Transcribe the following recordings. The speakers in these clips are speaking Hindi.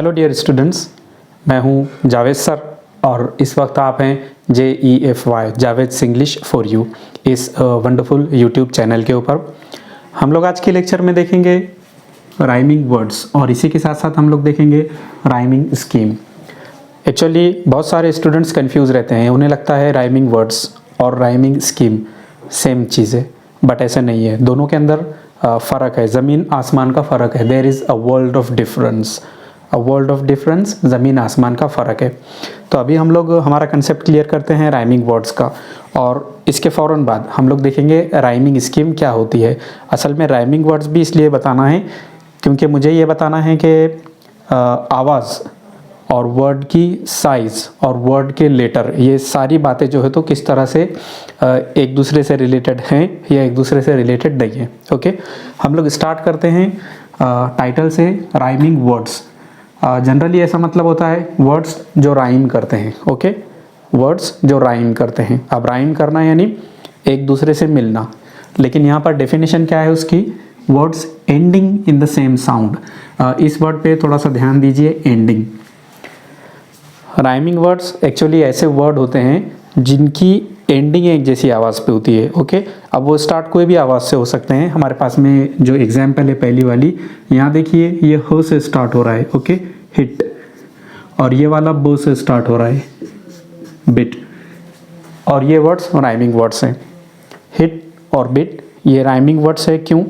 हेलो डियर स्टूडेंट्स, मैं हूं जावेद सर और इस वक्त आप हैं JEFY Javed English for you इस वंडरफुल यूट्यूब चैनल के ऊपर। हम लोग आज के लेक्चर में देखेंगे राइमिंग वर्ड्स और इसी के साथ साथ हम लोग देखेंगे राइमिंग स्कीम। एक्चुअली बहुत सारे स्टूडेंट्स कंफ्यूज रहते हैं, उन्हें लगता है राइमिंग वर्ड्स और राइमिंग स्कीम सेम चीज़ है, बट ऐसा नहीं है। दोनों के अंदर फ़र्क है, ज़मीन आसमान का फ़र्क है। There is a world of difference, a world of difference, ज़मीन आसमान का फ़र्क है। तो अभी हम लोग हमारा कंसेप्ट क्लियर करते हैं राइमिंग वर्ड्स का, और इसके फ़ौरन बाद हम लोग देखेंगे राइमिंग स्कीम क्या होती है। असल में राइमिंग वर्ड्स भी इसलिए बताना है क्योंकि मुझे ये बताना है कि आवाज़ और वर्ड की साइज़ और वर्ड के लेटर, ये सारी बातें जो है तो किस तरह से एक दूसरे से रिलेटेड हैं या एक दूसरे से रिलेटेड नहीं है। ओके, हम लोग स्टार्ट करते हैं टाइटल से, राइमिंग वर्ड्स। जनरली ऐसा मतलब होता है वर्ड्स जो राइम करते हैं। ओके, वर्ड्स जो राइम करते हैं। अब राइम करना यानी एक दूसरे से मिलना, लेकिन यहाँ पर डेफिनेशन क्या है उसकी, words ending in the same sound. इस वर्ड पे थोड़ा सा ध्यान दीजिए, एंडिंग। राइमिंग वर्ड्स एक्चुअली ऐसे वर्ड होते हैं जिनकी एंडिंग एक जैसी आवाज़ पे होती है। ओके, अब वो स्टार्ट कोई भी आवाज़ से हो सकते हैं। हमारे पास में जो एग्जाम्पल है पहली वाली, यहाँ देखिए ये ह से स्टार्ट हो रहा है। ओके, हिट, और ये वाला ब से स्टार्ट हो रहा है, बिट। और ये वर्ड्स राइमिंग वर्ड्स हैं, हिट और बिट, ये राइमिंग वर्ड्स है। क्यों?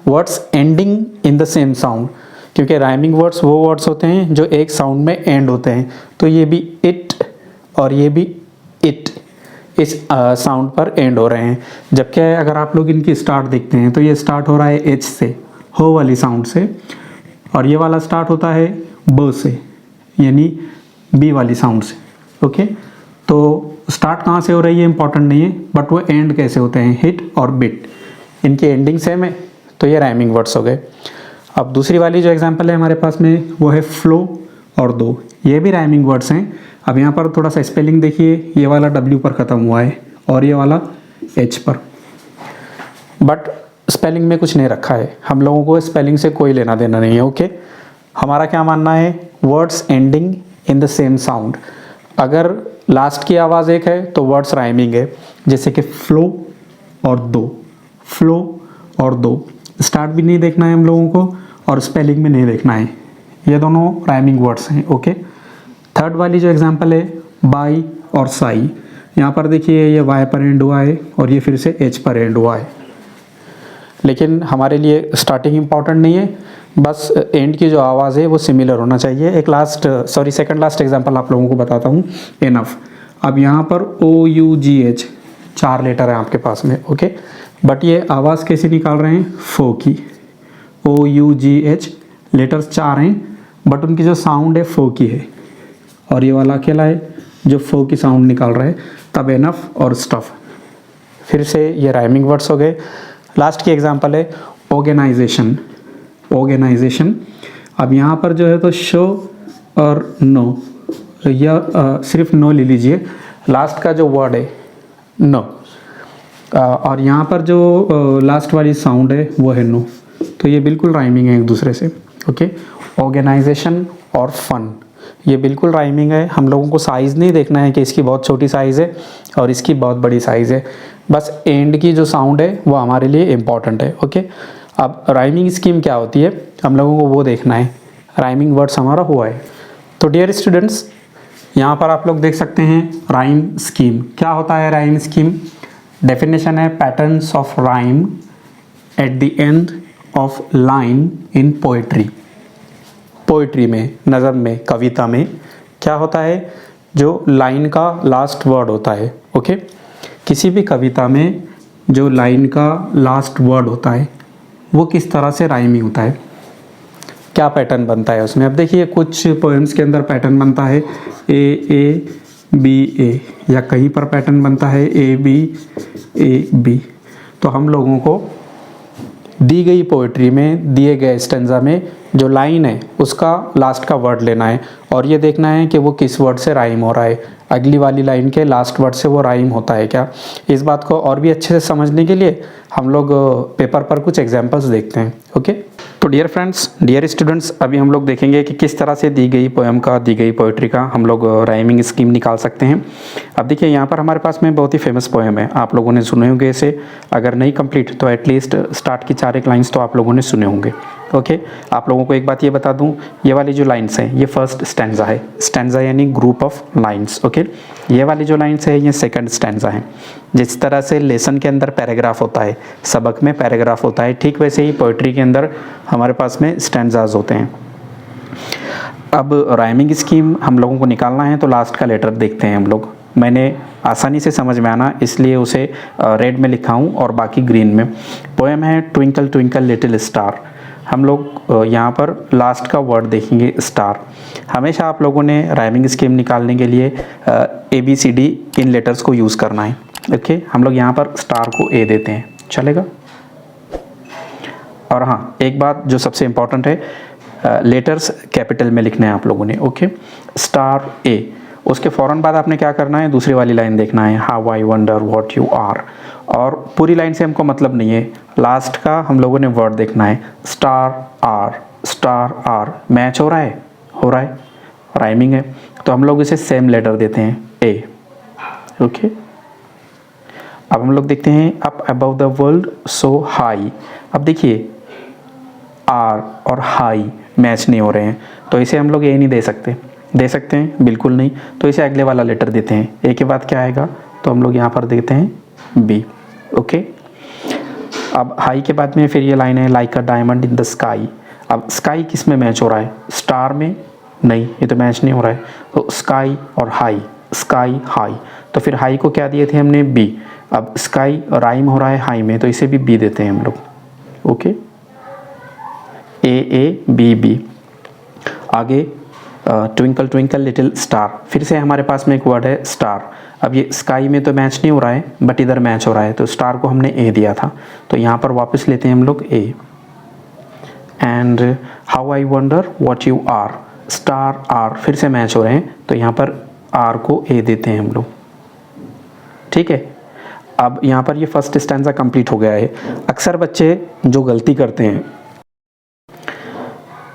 Words ending in the same sound, क्योंकि राइमिंग वर्ड्स वो वर्ड्स होते हैं जो एक साउंड में एंड होते हैं। तो ये भी इट और ये भी इट इस साउंड पर एंड हो रहे हैं। जबकि अगर आप लोग इनकी स्टार्ट देखते हैं तो ये स्टार्ट हो रहा है एच से, हो वाली साउंड से, और ये वाला स्टार्ट होता है ब से, यानी बी वाली साउंड से। ओके, तो स्टार्ट कहाँ से हो रही है इंपॉर्टेंट नहीं है, बट वो एंड कैसे होते हैं, हिट और बिट, इनकी एंडिंग सेम है, तो ये राइमिंग वर्ड्स हो गए। अब दूसरी वाली जो एग्जांपल है हमारे पास में वो है फ्लो और दो, ये भी राइमिंग वर्ड्स हैं। अब यहाँ पर थोड़ा सा स्पेलिंग देखिए, ये वाला W पर ख़त्म हुआ है और ये वाला H पर, बट स्पेलिंग में कुछ नहीं रखा है। हम लोगों को स्पेलिंग से कोई लेना देना नहीं है। ओके, हमारा क्या मानना है, words ending in the same sound. अगर लास्ट की आवाज़ एक है तो वर्ड्स राइमिंग है, जैसे कि फ्लो और दो, फ्लो और दो। स्टार्ट भी नहीं देखना है हम लोगों को और स्पेलिंग भी नहीं देखना है, ये दोनों राइमिंग वर्ड्स हैं। ओके, थर्ड वाली जो एग्जांपल है बाई और साई, यहाँ पर देखिए ये वाई पर एंड हुआ है और ये फिर से एच पर एंड हुआ है, लेकिन हमारे लिए स्टार्टिंग इम्पॉर्टेंट नहीं है, बस एंड की जो आवाज़ है वो सिमिलर होना चाहिए। एक सेकंड लास्ट एग्जांपल आप लोगों को बताता हूँ, एनफ। अब यहाँ पर OUGH 4 लेटर है आपके पास में। ओके, बट ये आवाज़ कैसे निकाल रहे हैं, फो की, OUGH लेटर्स 4 हैं, बट उनकी जो साउंड है फो की है, और ये वाला अकेला है जो फो की साउंड निकाल रहा है। तब एनफ और स्टफ, फिर से ये राइमिंग वर्ड्स हो गए। लास्ट की एग्जांपल है ऑर्गेनाइजेशन, ऑर्गेनाइजेशन। अब यहाँ पर जो है तो शो और नो, या सिर्फ नो ले लीजिए, लास्ट का जो वर्ड है नो, और यहाँ पर जो लास्ट वाली साउंड है वो है नो, तो ये बिल्कुल राइमिंग है एक दूसरे से। ओके, ऑर्गेनाइजेशन और फन, ये बिल्कुल राइमिंग है। हम लोगों को साइज़ नहीं देखना है कि इसकी बहुत छोटी साइज़ है और इसकी बहुत बड़ी साइज़ है, बस एंड की जो साउंड है वो हमारे लिए इम्पॉर्टेंट है। ओके, अब राइमिंग स्कीम क्या होती है हम लोगों को वो देखना है, राइमिंग वर्ड्स हमारा हुआ है। तो डियर स्टूडेंट्स, यहाँ पर आप लोग देख सकते हैं राइम स्कीम। क्या होता है राइम स्कीम? डेफिनेशन है patterns of rhyme at the end of line in poetry. Poetry में, नज़म में, कविता में क्या होता है, जो लाइन का लास्ट वर्ड होता है। ओके, किसी भी कविता में जो लाइन का लास्ट वर्ड होता है वो किस तरह से राइमिंग होता है, क्या पैटर्न बनता है उसमें। अब देखिए कुछ पोएम्स के अंदर पैटर्न बनता है A या कहीं पर पैटर्न बनता है A B। तो हम लोगों को दी गई पोइट्री में, दिए गए स्टेंजा में जो लाइन है उसका लास्ट का वर्ड लेना है और ये देखना है कि वो किस वर्ड से राइम हो रहा है, अगली वाली लाइन के लास्ट वर्ड से वो राइम होता है क्या। इस बात को और भी अच्छे से समझने के लिए हम लोग पेपर पर कुछ एग्जांपल्स देखते हैं। ओके, तो डियर फ्रेंड्स, डियर स्टूडेंट्स, अभी हम लोग देखेंगे कि किस तरह से दी गई पोएम का, दी गई पोइट्री का हम लोग राइमिंग स्कीम निकाल सकते हैं। अब देखिए यहाँ पर हमारे पास में बहुत ही फेमस पोएम है, आप लोगों ने सुने होंगे इसे, अगर नहीं कंप्लीट तो एटलीस्ट स्टार्ट की 4 एक लाइन्स तो आप लोगों ने सुने होंगे। ओके, आप लोगों को एक बात ये बता दूं, ये वाली जो लाइन्स हैं ये फर्स्ट स्टैंजा है, स्टैंजा यानी ग्रुप ऑफ लाइन्स। ओके, ये वाली जो लाइन्स है ये सेकंड स्टैंजा है। जिस तरह से लेसन के अंदर पैराग्राफ होता है, सबक में पैराग्राफ होता है, ठीक वैसे ही पोइट्री के अंदर हमारे पास में स्टैंजाज होते हैं। अब राइमिंग स्कीम हम लोगों को निकालना है तो लास्ट का लेटर देखते हैं हम लोग। मैंने आसानी से समझ में आना इसलिए उसे रेड में लिखा हूँ और बाकी ग्रीन में। पोएम है ट्विंकल ट्विंकल लिटिल स्टार। हम लोग यहाँ पर लास्ट का वर्ड देखेंगे स्टार। हमेशा आप लोगों ने राइमिंग स्कीम निकालने के लिए ABCD इन लेटर्स को यूज़ करना है। ओके, हम लोग यहाँ पर स्टार को A देते हैं, चलेगा। और हाँ, एक बात जो सबसे इम्पॉर्टेंट है, लेटर्स कैपिटल में लिखने हैं आप लोगों ने। ओके, स्टार A, उसके फ़ौरन बाद आपने क्या करना है, दूसरी वाली लाइन देखना है, how I wonder what you are. और पूरी लाइन से हमको मतलब नहीं है, लास्ट का हम लोगों ने वर्ड देखना है, star are. Star are match हो रहा है, राइमिंग है, तो हम लोग इसे सेम लेटर देते हैं A। ओके, अब हम लोग देखते हैं up above the world so high. अब देखिए आर और हाई मैच नहीं हो रहे हैं, तो इसे हम लोग A नहीं दे सकते हैं, बिल्कुल नहीं। तो इसे अगले वाला लेटर देते हैं, A के बाद क्या आएगा, तो हम लोग यहाँ पर देते हैं B। ओके, अब हाई के बाद में फिर ये लाइन है, like a diamond in the sky. अब स्काई किस में मैच हो रहा है, स्टार में नहीं, ये तो मैच नहीं हो रहा है। तो स्काई और हाई, स्काई हाई, तो फिर हाई को क्या दिए थे हमने, B। अब स्काई राइम हो रहा है हाई में, तो इसे भी B देते हैं हम लोग। ओके, A आगे ट्विंकल ट्विंकल लिटिल स्टार, फिर से हमारे पास में एक वर्ड है स्टार। अब ये स्काई में तो मैच नहीं हो रहा है, बट इधर मैच हो रहा है, तो स्टार को हमने A दिया था, तो यहाँ पर वापस लेते हैं हम लोग A। And how I wonder what you are, star are फिर से मैच हो रहे हैं, तो यहाँ पर R को A देते हैं हम लोग। ठीक है, अब यहाँ पर ये फर्स्ट स्टैंजा कंप्लीट हो गया है। अक्सर बच्चे जो गलती करते हैं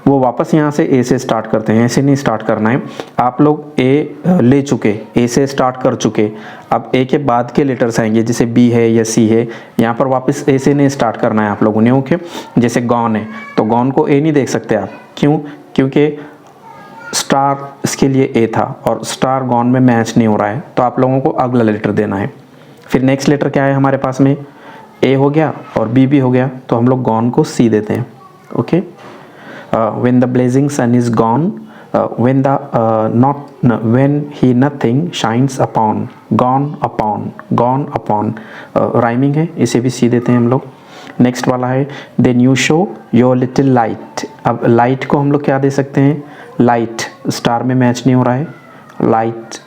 वो वापस यहाँ से A से स्टार्ट करते हैं, ऐसे नहीं स्टार्ट करना है। आप लोग A ले चुके, A से स्टार्ट कर चुके, अब A के बाद के लेटर्स आएंगे, जैसे B है या C है, यहाँ पर वापस A से नहीं स्टार्ट करना है आप लोगों ने। ओके, जैसे गॉन है तो गॉन को A नहीं देख सकते आप, क्यों, क्योंकि स्टार इसके लिए A था और स्टार गॉन में मैच नहीं हो रहा है, तो आप लोगों को अगला लेटर देना है। फिर नेक्स्ट लेटर क्या है हमारे पास में, A हो गया और B भी हो गया, तो हम लोग गॉन को C देते हैं। Okay, when the blazing sun is gone, when he nothing shines upon, gone upon, rhyming है, इसे भी C देते हैं हम लोग। नेक्स्ट वाला है then you show your little light। अब लाइट को हम लोग क्या दे सकते हैं, लाइट स्टार में मैच नहीं हो रहा है, लाइट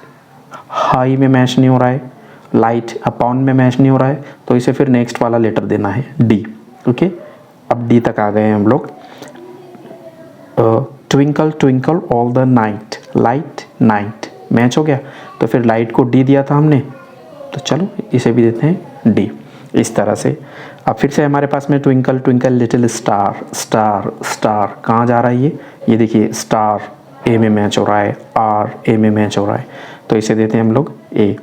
हाई में मैच नहीं हो रहा है, लाइट अपॉन में मैच नहीं हो रहा है, तो इसे फिर नेक्स्ट वाला लेटर देना है D। ओके, अब D तक आ गए हैं हम लोग। Twinkle twinkle all the night, light night match हो गया, तो फिर लाइट को D दिया था हमने, तो चलो इसे भी देते हैं D। इस तरह से अब फिर से हमारे पास में twinkle twinkle little star, star star कहाँ जा रहा है ये देखिए, स्टार A में मैच हो रहा है, R A में मैच हो रहा है, तो इसे देते हैं हम लोग A।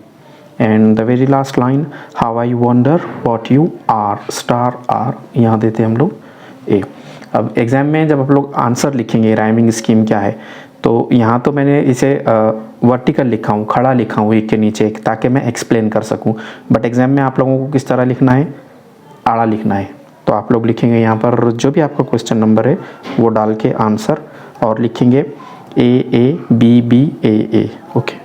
And the very last line, how I wonder what you are, star R, यहाँ देते हैं हम लोग A। अब एग्ज़ाम में जब आप लोग आंसर लिखेंगे राइमिंग स्कीम क्या है, तो यहाँ तो मैंने इसे वर्टिकल लिखा हूँ, खड़ा लिखा हूँ एक के नीचे एक, ताकि मैं एक्सप्लेन कर सकूँ। बट एग्ज़ाम में आप लोगों को किस तरह लिखना है, आड़ा लिखना है, तो आप लोग लिखेंगे यहाँ पर जो भी आपका क्वेश्चन नंबर है वो डाल के आंसर, और लिखेंगे A। Okay,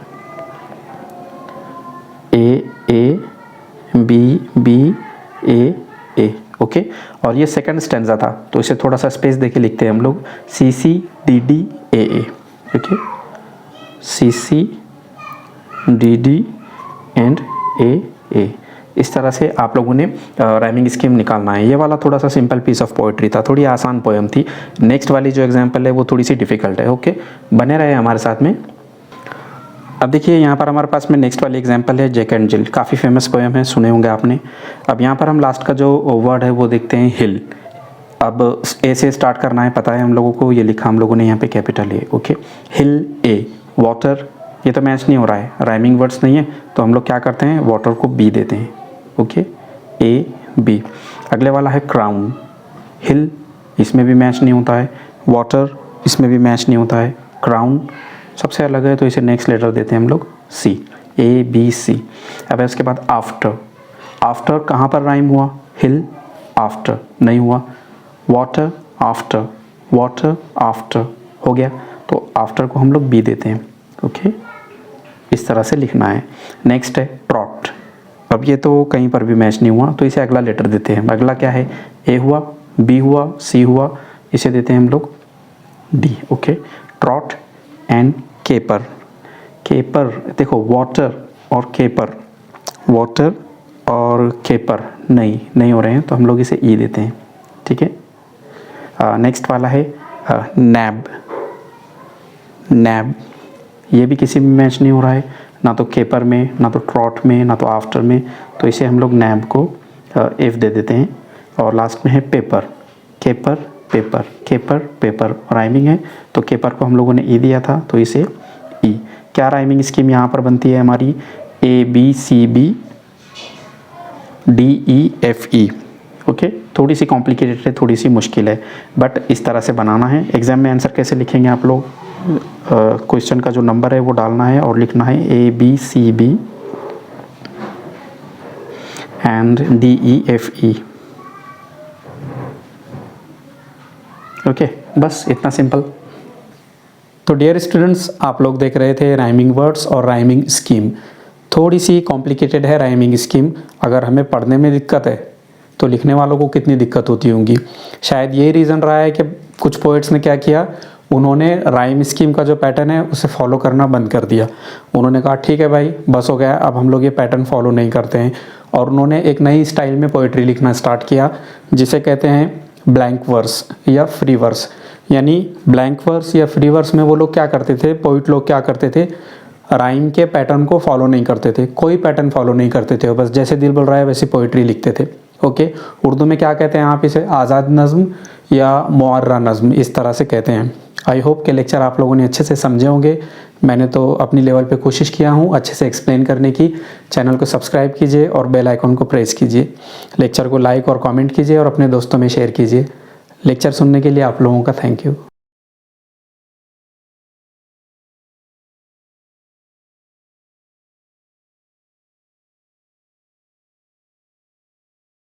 A। ओके, और ये सेकंड स्टैंजा था, तो इसे थोड़ा सा स्पेस देके लिखते हैं हम लोग, CCDDAA। Okay, CCDD and AA। इस तरह से आप लोगों ने राइमिंग स्कीम निकालना है। ये वाला थोड़ा सा सिंपल पीस ऑफ पोएट्री था, थोड़ी आसान पोएम थी। नेक्स्ट वाली जो एग्जांपल है वो थोड़ी सी डिफ़िकल्ट है। ओके, बने रहे हमारे साथ में। अब देखिए यहाँ पर हमारे पास में नेक्स्ट वाली एग्जांपल है जैक एंड जिल, काफ़ी फेमस पोएम है, सुने होंगे आपने। अब यहाँ पर हम लास्ट का जो वर्ड है वो देखते हैं हिल। अब ए से स्टार्ट करना है, पता है हम लोगों को, ये लिखा हम लोगों ने यहाँ पे capital A, okay. Hill A, water ये तो मैच नहीं हो रहा है, राइमिंग वर्ड्स नहीं है, तो हम लोग क्या करते हैं, वाटर को बी देते हैं, ओके, ए बी। अगले वाला है क्राउन, हिल इसमें भी मैच नहीं होता है, वाटर इसमें भी मैच नहीं होता है, क्राउन सबसे अलग है तो इसे नेक्स्ट लेटर देते हैं हम लोग सी, ए बी सी। अब इसके बाद आफ्टर, आफ्टर कहाँ पर राइम हुआ, हिल आफ्टर नहीं हुआ, वाटर आफ्टर, वाटर आफ्टर हो गया, तो आफ्टर को हम लोग बी देते हैं, ओके, इस तरह से लिखना है। नेक्स्ट है ट्रॉट, अब ये तो कहीं पर भी मैच नहीं हुआ तो इसे अगला लेटर देते हैं, अगला क्या है, ए हुआ, बी हुआ, सी हुआ, इसे देते हैं हम लोग D, okay. Trout and caper, caper देखो वाटर और केपर, वाटर और केपर नहीं हो रहे हैं तो हम लोग इसे ई देते हैं, ठीक है। नेक्स्ट वाला है नैब, नैब ये भी किसी में मैच नहीं हो रहा है, ना तो केपर में, ना तो ट्रॉट में, ना तो आफ्टर में, तो इसे हम लोग नैब को एफ दे देते हैं। और लास्ट में है paper, caper paper, caper paper rhyming है तो केपर को हम लोगों ने ई दिया था तो इसे ई। क्या राइमिंग स्कीम यहाँ पर बनती है हमारी, A B C B D E F E, okay. थोड़ी सी कॉम्प्लिकेटेड है, थोड़ी सी मुश्किल है, बट इस तरह से बनाना है। एग्जाम में आंसर कैसे लिखेंगे आप लोग, क्वेश्चन का जो नंबर है वो डालना है और लिखना है A B C B and D E F E, okay, बस इतना सिंपल। तो डियर स्टूडेंट्स, आप लोग देख रहे थे राइमिंग वर्ड्स और राइमिंग स्कीम। थोड़ी सी कॉम्प्लिकेटेड है राइमिंग स्कीम, अगर हमें पढ़ने में दिक्कत है तो लिखने वालों को कितनी दिक्कत होती होंगी। शायद यही रीज़न रहा है कि कुछ पोइट्स ने क्या किया, उन्होंने राइम स्कीम का जो पैटर्न है उसे फॉलो करना बंद कर दिया। उन्होंने कहा ठीक है भाई बस हो गया, अब हम लोग ये पैटर्न फॉलो नहीं करते हैं, और उन्होंने एक नई स्टाइल में पोइट्री लिखना स्टार्ट किया जिसे कहते हैं ब्लैंक वर्स या फ्री वर्स। यानी ब्लैंक वर्स या फ्री वर्स में वो लोग क्या करते थे, पोइट लोग क्या करते थे, राइम के पैटर्न को फॉलो नहीं करते थे, कोई पैटर्न फॉलो नहीं करते थे, बस जैसे दिल बोल रहा है वैसी पोइट्री लिखते थे, ओके। उर्दू में क्या कहते हैं आप इसे, आज़ाद नज़्म या मुअर्रा नज़्म, इस तरह से कहते हैं। आई होप के लेक्चर आप लोगों ने अच्छे से समझे होंगे। मैंने तो अपनी लेवल पे कोशिश किया हूँ अच्छे से एक्सप्लेन करने की। चैनल को सब्सक्राइब कीजिए और बेल आइकन को प्रेस कीजिए। लेक्चर को लाइक और कमेंट कीजिए और अपने दोस्तों में शेयर कीजिए। लेक्चर सुनने के लिए आप लोगों का थैंक यू।